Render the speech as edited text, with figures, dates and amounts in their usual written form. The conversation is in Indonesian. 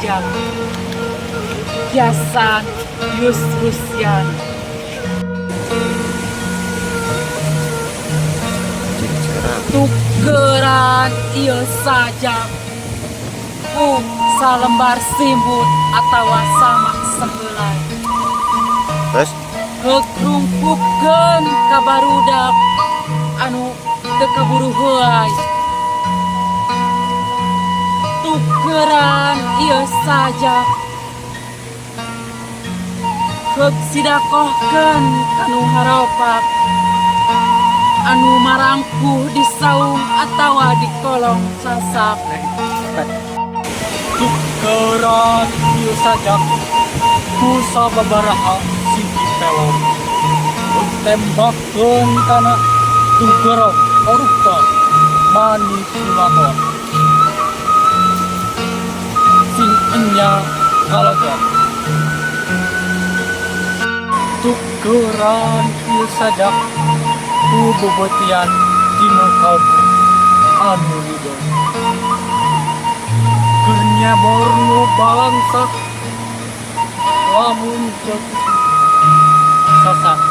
saja biasan Yus-Yusian tukeran iya saja salembar simbut atau sama sehelai Terus ngerungkupkeun ka barudak anu teu kaburu heuai tukeran ieu saja keuk sidakohkeun kanu haropak anu marangkuh di saung atawa di kolong sasak tukeran ieu saja ku sababaraha siji pelor tembakkeun kana tugerok koruptor manipulator sing enya kalaga tukeran ieu saja ku bobotian dina kalbu anu ridho Gernya borno bangsa lamun sasak